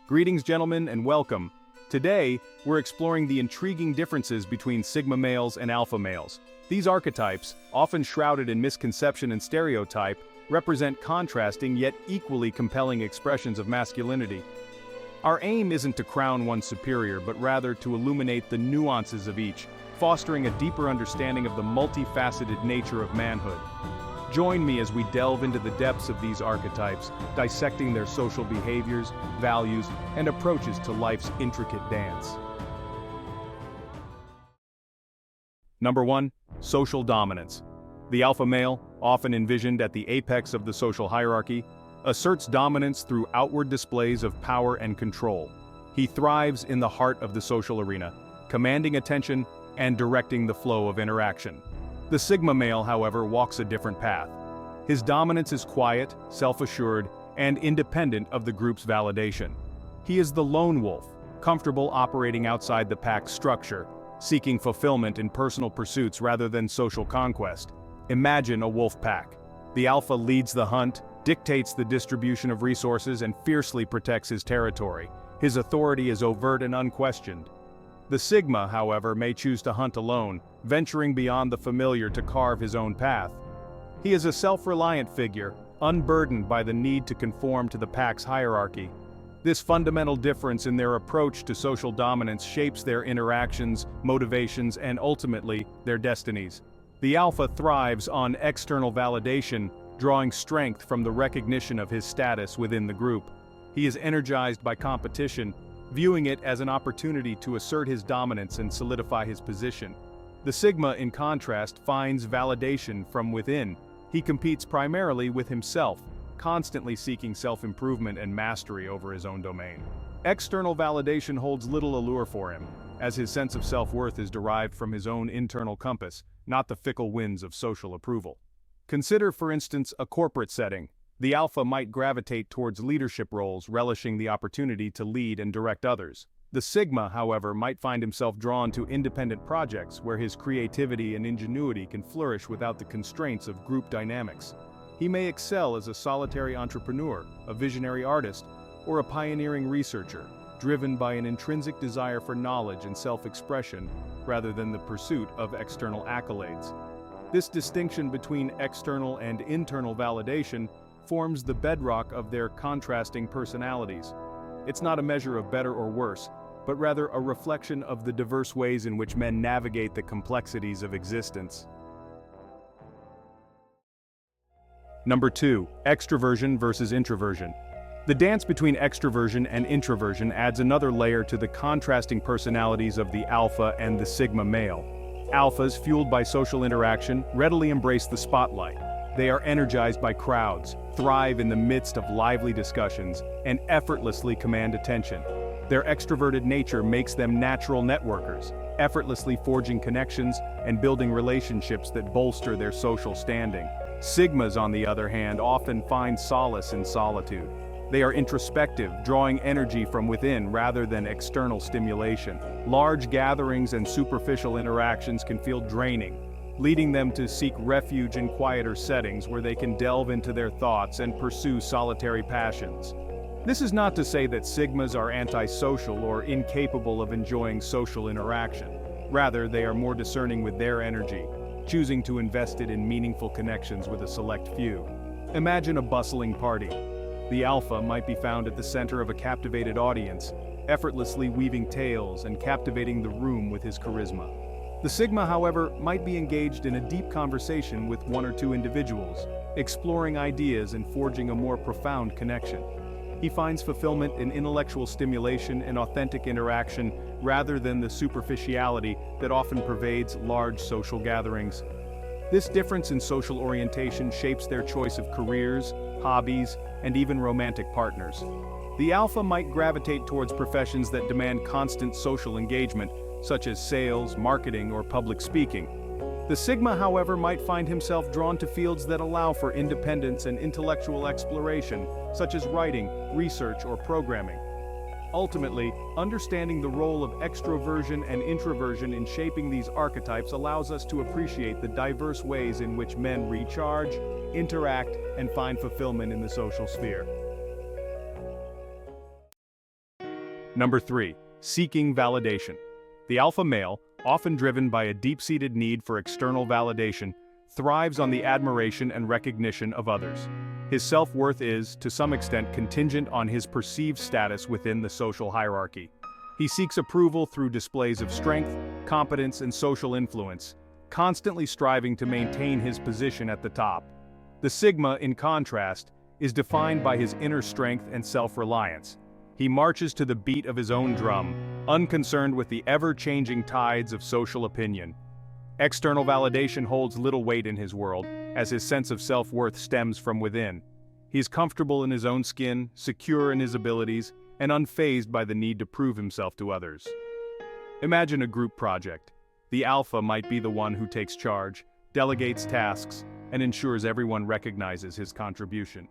Greetings, gentlemen, and welcome. Today, we're exploring the intriguing differences between Sigma males and Alpha males. These archetypes, often shrouded in misconception and stereotype, represent contrasting yet equally compelling expressions of masculinity. Our aim isn't to crown one superior, but rather to illuminate the nuances of each, fostering a deeper understanding of the multifaceted nature of manhood. Join me as we delve into the depths of these archetypes, dissecting their social behaviors, values, and approaches to life's intricate dance. Number 1. Social dominance. The alpha male, often envisioned at the apex of the social hierarchy, asserts dominance through outward displays of power and control. He thrives in the heart of the social arena, commanding attention and directing the flow of interaction. The Sigma male, however, walks a different path. His dominance is quiet, self-assured, and independent of the group's validation. He is the lone wolf, comfortable operating outside the pack's structure, seeking fulfillment in personal pursuits rather than social conquest. Imagine a wolf pack. The alpha leads the hunt, dictates the distribution of resources, and fiercely protects his territory. His authority is overt and unquestioned. The Sigma, however, may choose to hunt alone, venturing beyond the familiar to carve his own path. He is a self-reliant figure, unburdened by the need to conform to the pack's hierarchy. This fundamental difference in their approach to social dominance shapes their interactions, motivations, and ultimately, their destinies. The alpha thrives on external validation, drawing strength from the recognition of his status within the group. He is energized by competition, viewing it as an opportunity to assert his dominance and solidify his position. The Sigma, in contrast, finds validation from within. He competes primarily with himself, constantly seeking self-improvement and mastery over his own domain. External validation holds little allure for him, as his sense of self-worth is derived from his own internal compass, not the fickle winds of social approval. Consider, for instance, a corporate setting. The alpha might gravitate towards leadership roles, relishing the opportunity to lead and direct others. The Sigma, however, might find himself drawn to independent projects where his creativity and ingenuity can flourish without the constraints of group dynamics. He may excel as a solitary entrepreneur, a visionary artist, or a pioneering researcher, driven by an intrinsic desire for knowledge and self-expression rather than the pursuit of external accolades. This distinction between external and internal validation forms the bedrock of their contrasting personalities. It's not a measure of better or worse, but rather a reflection of the diverse ways in which men navigate the complexities of existence. Number 2. Extroversion versus introversion. The dance between extroversion and introversion adds another layer to the contrasting personalities of the alpha and the Sigma male. Alphas, fueled by social interaction, readily embrace the spotlight. They are energized by crowds, thrive in the midst of lively discussions, and effortlessly command attention. Their extroverted nature makes them natural networkers, effortlessly forging connections and building relationships that bolster their social standing. Sigmas, on the other hand, often find solace in solitude. They are introspective, drawing energy from within rather than external stimulation. Large gatherings and superficial interactions can feel draining, leading them to seek refuge in quieter settings where they can delve into their thoughts and pursue solitary passions. This is not to say that Sigmas are antisocial or incapable of enjoying social interaction. Rather, they are more discerning with their energy, choosing to invest it in meaningful connections with a select few. Imagine a bustling party. The alpha might be found at the center of a captivated audience, effortlessly weaving tales and captivating the room with his charisma. The Sigma, however, might be engaged in a deep conversation with one or two individuals, exploring ideas and forging a more profound connection. He finds fulfillment in intellectual stimulation and authentic interaction rather than the superficiality that often pervades large social gatherings. This difference in social orientation shapes their choice of careers, hobbies, and even romantic partners. The alpha might gravitate towards professions that demand constant social engagement, such as sales, marketing, or public speaking. The Sigma, however, might find himself drawn to fields that allow for independence and intellectual exploration, such as writing, research, or programming. Ultimately, understanding the role of extroversion and introversion in shaping these archetypes allows us to appreciate the diverse ways in which men recharge, interact, and find fulfillment in the social sphere. Number 3. Seeking validation. The alpha male, often driven by a deep-seated need for external validation, thrives on the admiration and recognition of others. His self-worth is, to some extent, contingent on his perceived status within the social hierarchy. He seeks approval through displays of strength, competence, and social influence, constantly striving to maintain his position at the top. The Sigma, in contrast, is defined by his inner strength and self-reliance. He marches to the beat of his own drum, unconcerned with the ever-changing tides of social opinion. External validation holds little weight in his world, as his sense of self-worth stems from within. He is comfortable in his own skin, secure in his abilities, and unfazed by the need to prove himself to others. Imagine a group project. The alpha might be the one who takes charge, delegates tasks, and ensures everyone recognizes his contribution.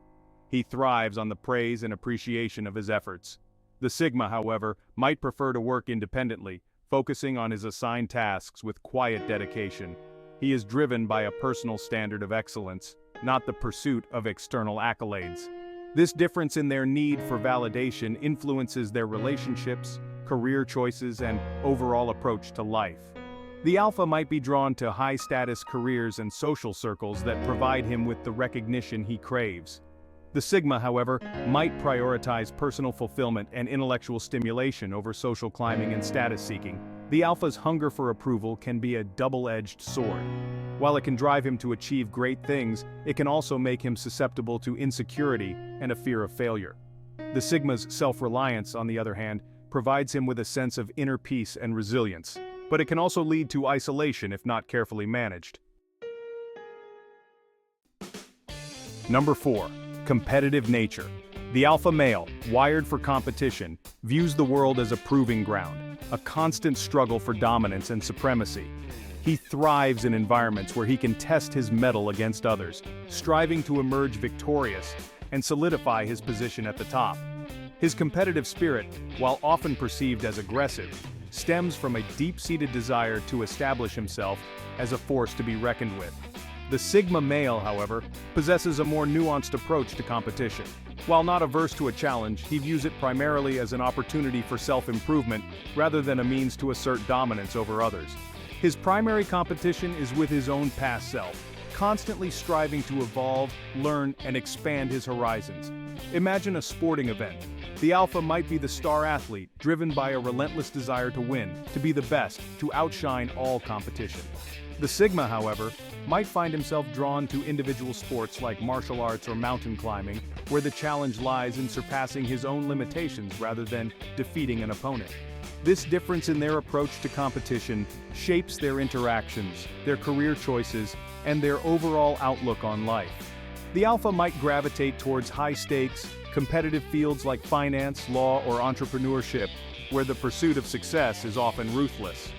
He thrives on the praise and appreciation of his efforts. The Sigma, however, might prefer to work independently, focusing on his assigned tasks with quiet dedication. He is driven by a personal standard of excellence, not the pursuit of external accolades. This difference in their need for validation influences their relationships, career choices, and overall approach to life. The alpha might be drawn to high-status careers and social circles that provide him with the recognition he craves. The Sigma, however, might prioritize personal fulfillment and intellectual stimulation over social climbing and status seeking. The alpha's hunger for approval can be a double-edged sword. While it can drive him to achieve great things, it can also make him susceptible to insecurity and a fear of failure. The Sigma's self-reliance, on the other hand, provides him with a sense of inner peace and resilience, but it can also lead to isolation if not carefully managed. Number 4. Competitive nature. The alpha male, wired for competition, views the world as a proving ground, a constant struggle for dominance and supremacy. He thrives in environments where he can test his mettle against others, striving to emerge victorious and solidify his position at the top. His competitive spirit, while often perceived as aggressive, stems from a deep-seated desire to establish himself as a force to be reckoned with. The Sigma male, however, possesses a more nuanced approach to competition. While not averse to a challenge, he views it primarily as an opportunity for self-improvement rather than a means to assert dominance over others. His primary competition is with his own past self, constantly striving to evolve, learn, and expand his horizons. Imagine a sporting event. The alpha might be the star athlete, driven by a relentless desire to win, to be the best, to outshine all competition. The Sigma, however, might find himself drawn to individual sports like martial arts or mountain climbing, where the challenge lies in surpassing his own limitations rather than defeating an opponent. This difference in their approach to competition shapes their interactions, their career choices, and their overall outlook on life. The alpha might gravitate towards high-stakes, competitive fields like finance, law, or entrepreneurship, where the pursuit of success is often ruthless.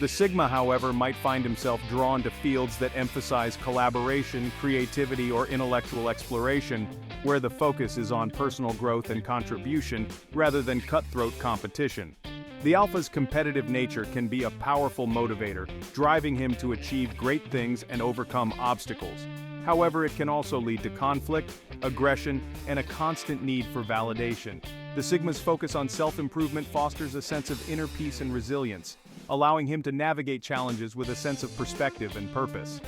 The Sigma, however, might find himself drawn to fields that emphasize collaboration, creativity, or intellectual exploration, where the focus is on personal growth and contribution rather than cutthroat competition. The alpha's competitive nature can be a powerful motivator, driving him to achieve great things and overcome obstacles. However, it can also lead to conflict, aggression, and a constant need for validation. The Sigma's focus on self-improvement fosters a sense of inner peace and resilience, allowing him to navigate challenges with a sense of perspective and purpose.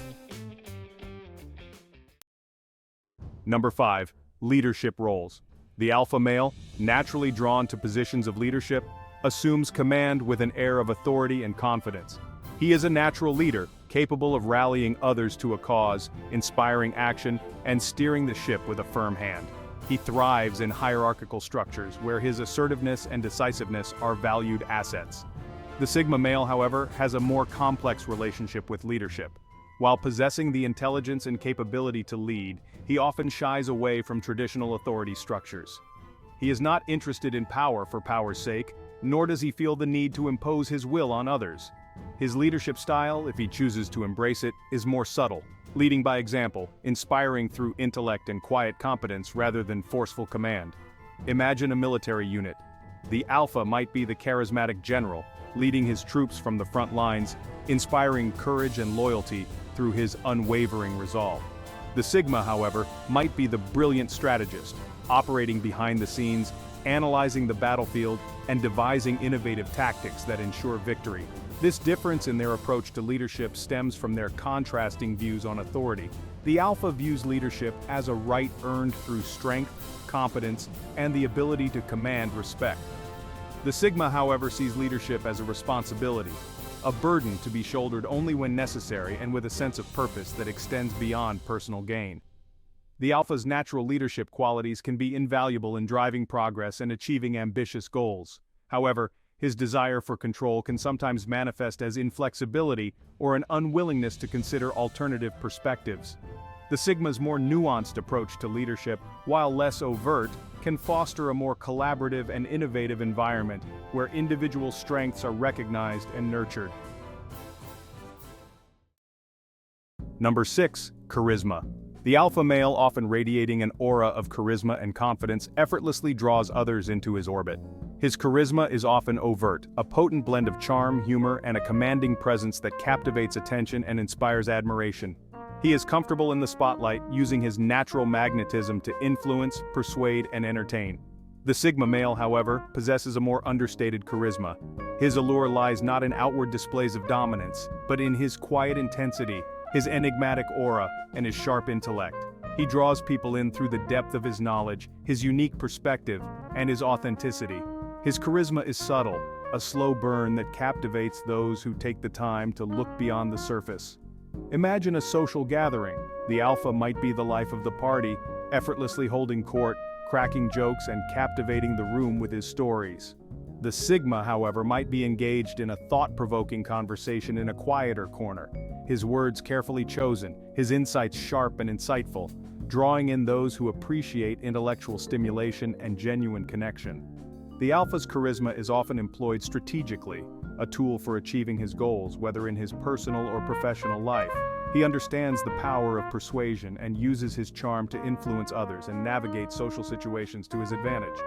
Number 5. Leadership roles. The alpha male, naturally drawn to positions of leadership, assumes command with an air of authority and confidence. He is a natural leader, capable of rallying others to a cause, inspiring action, and steering the ship with a firm hand. He thrives in hierarchical structures where his assertiveness and decisiveness are valued assets. The Sigma male, however, has a more complex relationship with leadership. While possessing the intelligence and capability to lead, he often shies away from traditional authority structures. He is not interested in power for power's sake, nor does he feel the need to impose his will on others. His leadership style, if he chooses to embrace it, is more subtle, leading by example, inspiring through intellect and quiet competence rather than forceful command. Imagine a military unit. The alpha might be the charismatic general, leading his troops from the front lines, inspiring courage and loyalty through his unwavering resolve. The Sigma, however, might be the brilliant strategist, operating behind the scenes, analyzing the battlefield, and devising innovative tactics that ensure victory. This difference in their approach to leadership stems from their contrasting views on authority. The alpha views leadership as a right earned through strength, competence, and the ability to command respect. The sigma, however, sees leadership as a responsibility, a burden to be shouldered only when necessary and with a sense of purpose that extends beyond personal gain. The alpha's natural leadership qualities can be invaluable in driving progress and achieving ambitious goals. However, his desire for control can sometimes manifest as inflexibility or an unwillingness to consider alternative perspectives. The sigma's more nuanced approach to leadership, while less overt, can foster a more collaborative and innovative environment where individual strengths are recognized and nurtured. Number 6. Charisma. The alpha male, often radiating an aura of charisma and confidence, effortlessly draws others into his orbit. His charisma is often overt, a potent blend of charm, humor, and a commanding presence that captivates attention and inspires admiration. He is comfortable in the spotlight, using his natural magnetism to influence, persuade, and entertain. The sigma male, however, possesses a more understated charisma. His allure lies not in outward displays of dominance, but in his quiet intensity, his enigmatic aura, and his sharp intellect. He draws people in through the depth of his knowledge, his unique perspective, and his authenticity. His charisma is subtle, a slow burn that captivates those who take the time to look beyond the surface. Imagine a social gathering. The alpha might be the life of the party, effortlessly holding court, cracking jokes, and captivating the room with his stories. The sigma, however, might be engaged in a thought-provoking conversation in a quieter corner, his words carefully chosen, his insights sharp and insightful, drawing in those who appreciate intellectual stimulation and genuine connection. The alpha's charisma is often employed strategically, a tool for achieving his goals, whether in his personal or professional life. He understands the power of persuasion and uses his charm to influence others and navigate social situations to his advantage.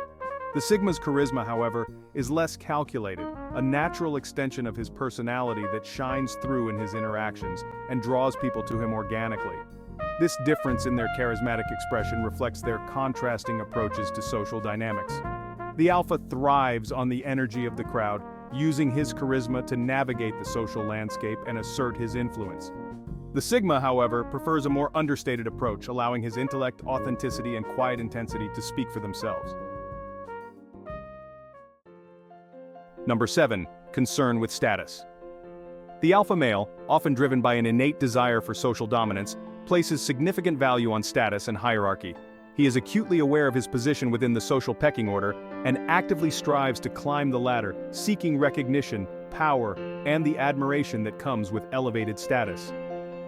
The sigma's charisma, however, is less calculated, a natural extension of his personality that shines through in his interactions and draws people to him organically. This difference in their charismatic expression reflects their contrasting approaches to social dynamics. The alpha thrives on the energy of the crowd, using his charisma to navigate the social landscape and assert his influence. The sigma, however, prefers a more understated approach, allowing his intellect, authenticity, and quiet intensity to speak for themselves. Number 7. Concern with status. The alpha male, often driven by an innate desire for social dominance, places significant value on status and hierarchy. He is acutely aware of his position within the social pecking order and actively strives to climb the ladder, seeking recognition, power, and the admiration that comes with elevated status.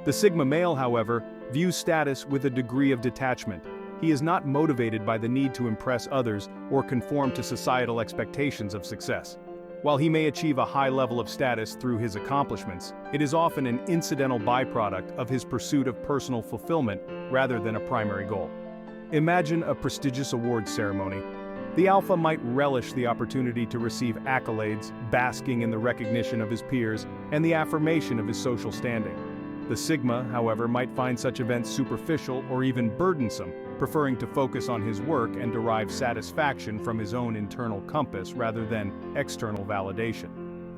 The sigma male, however, views status with a degree of detachment. He is not motivated by the need to impress others or conform to societal expectations of success. While he may achieve a high level of status through his accomplishments, it is often an incidental byproduct of his pursuit of personal fulfillment rather than a primary goal. Imagine a prestigious awards ceremony. The alpha might relish the opportunity to receive accolades, basking in the recognition of his peers and the affirmation of his social standing. The sigma, however, might find such events superficial or even burdensome, preferring to focus on his work and derive satisfaction from his own internal compass rather than external validation.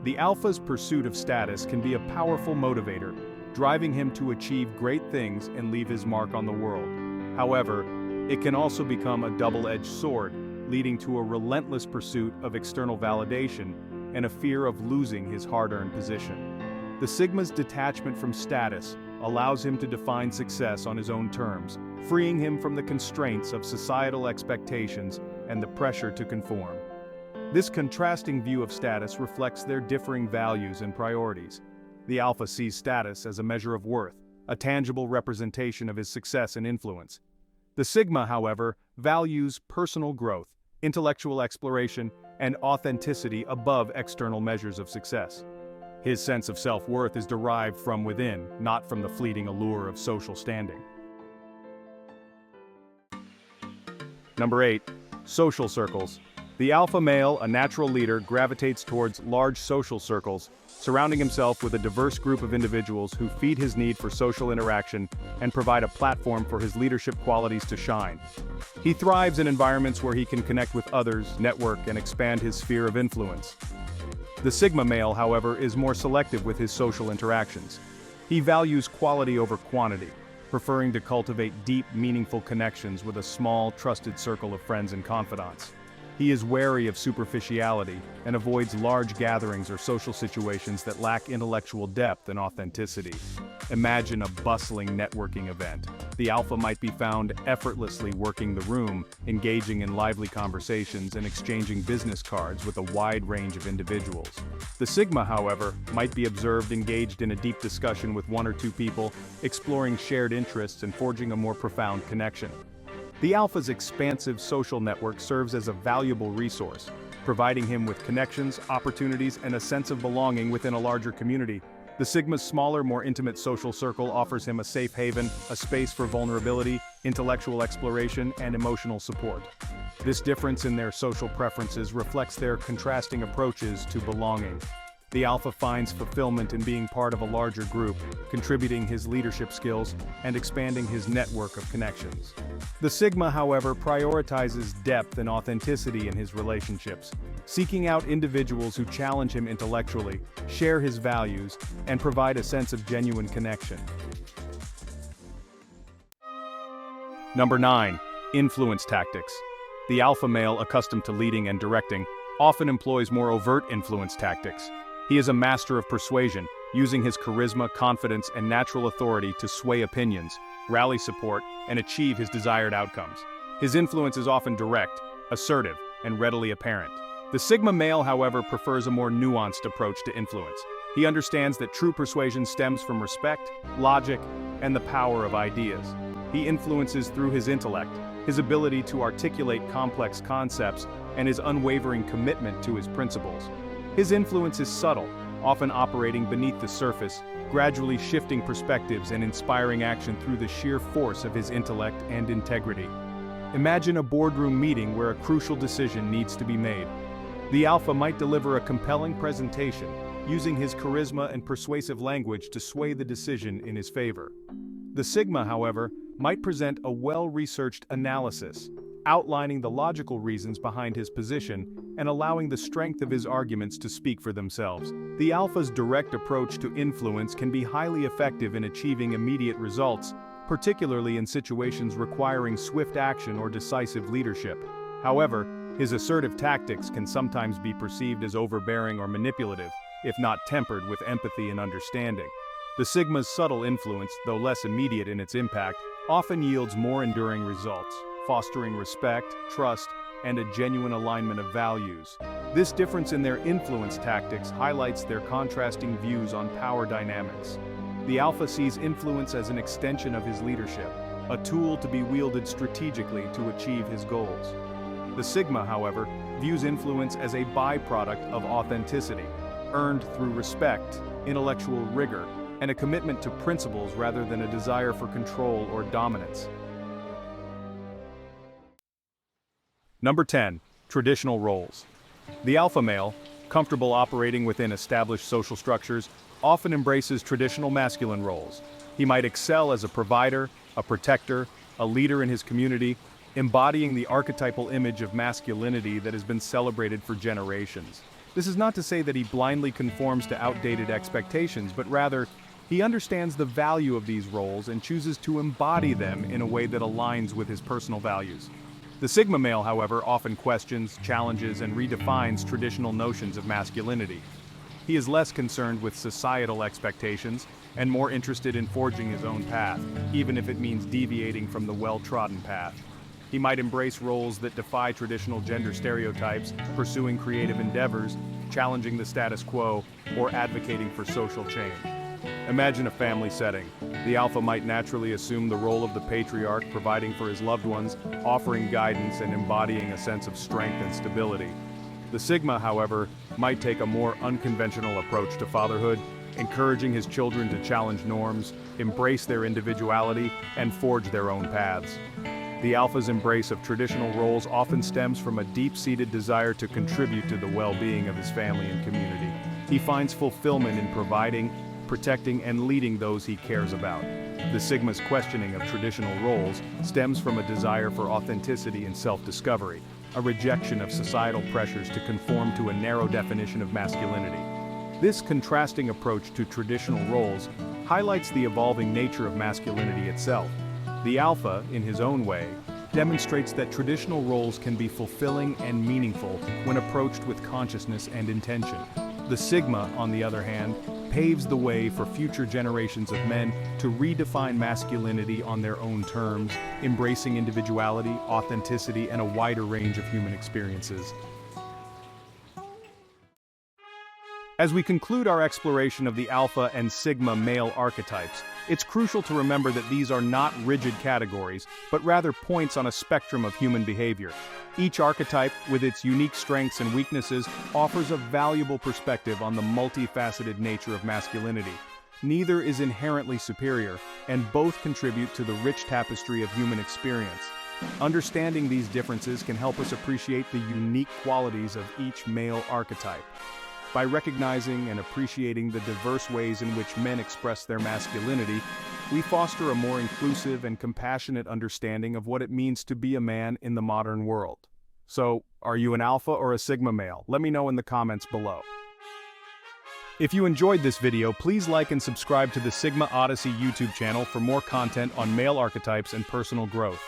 The alpha's pursuit of status can be a powerful motivator, driving him to achieve great things and leave his mark on the world. However, it can also become a double-edged sword, leading to a relentless pursuit of external validation and a fear of losing his hard-earned position. The sigma's detachment from status allows him to define success on his own terms, freeing him from the constraints of societal expectations and the pressure to conform. This contrasting view of status reflects their differing values and priorities. The alpha sees status as a measure of worth, a tangible representation of his success and influence. The sigma, however, values personal growth, intellectual exploration, and authenticity above external measures of success. His sense of self-worth is derived from within, not from the fleeting allure of social standing. Number 8. Social circles. The alpha male, a natural leader, gravitates towards large social circles, surrounding himself with a diverse group of individuals who feed his need for social interaction and provide a platform for his leadership qualities to shine. He thrives in environments where he can connect with others, network, and expand his sphere of influence. The sigma male, however, is more selective with his social interactions. He values quality over quantity, preferring to cultivate deep, meaningful connections with a small, trusted circle of friends and confidants. He is wary of superficiality and avoids large gatherings or social situations that lack intellectual depth and authenticity. Imagine a bustling networking event. The alpha might be found effortlessly working the room, engaging in lively conversations and exchanging business cards with a wide range of individuals. The sigma, however, might be observed engaged in a deep discussion with one or two people, exploring shared interests and forging a more profound connection. The alpha's expansive social network serves as a valuable resource, providing him with connections, opportunities, and a sense of belonging within a larger community. The sigma's smaller, more intimate social circle offers him a safe haven, a space for vulnerability, intellectual exploration, and emotional support. This difference in their social preferences reflects their contrasting approaches to belonging. The alpha finds fulfillment in being part of a larger group, contributing his leadership skills and expanding his network of connections. The sigma, however, prioritizes depth and authenticity in his relationships, seeking out individuals who challenge him intellectually, share his values, and provide a sense of genuine connection. Number 9. Influence tactics. The alpha male, accustomed to leading and directing, often employs more overt influence tactics. He is a master of persuasion, using his charisma, confidence, and natural authority to sway opinions, rally support, and achieve his desired outcomes. His influence is often direct, assertive, and readily apparent. The sigma male, however, prefers a more nuanced approach to influence. He understands that true persuasion stems from respect, logic, and the power of ideas. He influences through his intellect, his ability to articulate complex concepts, and his unwavering commitment to his principles. His influence is subtle, often operating beneath the surface, gradually shifting perspectives and inspiring action through the sheer force of his intellect and integrity. Imagine a boardroom meeting where a crucial decision needs to be made. The alpha might deliver a compelling presentation, using his charisma and persuasive language to sway the decision in his favor. The sigma, however, might present a well-researched analysis, outlining the logical reasons behind his position and allowing the strength of his arguments to speak for themselves. The alpha's direct approach to influence can be highly effective in achieving immediate results, particularly in situations requiring swift action or decisive leadership. However, his assertive tactics can sometimes be perceived as overbearing or manipulative, if not tempered with empathy and understanding. The sigma's subtle influence, though less immediate in its impact, often yields more enduring results, fostering respect, trust, and a genuine alignment of values. This difference in their influence tactics highlights their contrasting views on power dynamics. The alpha sees influence as an extension of his leadership, a tool to be wielded strategically to achieve his goals. The sigma, however, views influence as a byproduct of authenticity, earned through respect, intellectual rigor, and a commitment to principles rather than a desire for control or dominance. Number 10. Traditional roles. The alpha male, comfortable operating within established social structures, often embraces traditional masculine roles. He might excel as a provider, a protector, a leader in his community, embodying the archetypal image of masculinity that has been celebrated for generations. This is not to say that he blindly conforms to outdated expectations, but rather, he understands the value of these roles and chooses to embody them in a way that aligns with his personal values. The sigma male, however, often questions, challenges, and redefines traditional notions of masculinity. He is less concerned with societal expectations and more interested in forging his own path, even if it means deviating from the well-trodden path. He might embrace roles that defy traditional gender stereotypes, pursuing creative endeavors, challenging the status quo, or advocating for social change. Imagine a family setting. The alpha might naturally assume the role of the patriarch, providing for his loved ones, offering guidance and embodying a sense of strength and stability. The sigma, however, might take a more unconventional approach to fatherhood, encouraging his children to challenge norms, embrace their individuality, and forge their own paths. The alpha's embrace of traditional roles often stems from a deep-seated desire to contribute to the well-being of his family and community. He finds fulfillment in providing, protecting, and leading those he cares about. The Sigma's questioning of traditional roles stems from a desire for authenticity and self-discovery, a rejection of societal pressures to conform to a narrow definition of masculinity. This contrasting approach to traditional roles highlights the evolving nature of masculinity itself. The Alpha, in his own way, demonstrates that traditional roles can be fulfilling and meaningful when approached with consciousness and intention. The Sigma, on the other hand, paves the way for future generations of men to redefine masculinity on their own terms, embracing individuality, authenticity, and a wider range of human experiences. As we conclude our exploration of the Alpha and Sigma male archetypes, it's crucial to remember that these are not rigid categories, but rather points on a spectrum of human behavior. Each archetype, with its unique strengths and weaknesses, offers a valuable perspective on the multifaceted nature of masculinity. Neither is inherently superior, and both contribute to the rich tapestry of human experience. Understanding these differences can help us appreciate the unique qualities of each male archetype. By recognizing and appreciating the diverse ways in which men express their masculinity, we foster a more inclusive and compassionate understanding of what it means to be a man in the modern world. So, are you an Alpha or a Sigma male? Let me know in the comments below. If you enjoyed this video, please like and subscribe to the Sigma Odyssey YouTube channel for more content on male archetypes and personal growth.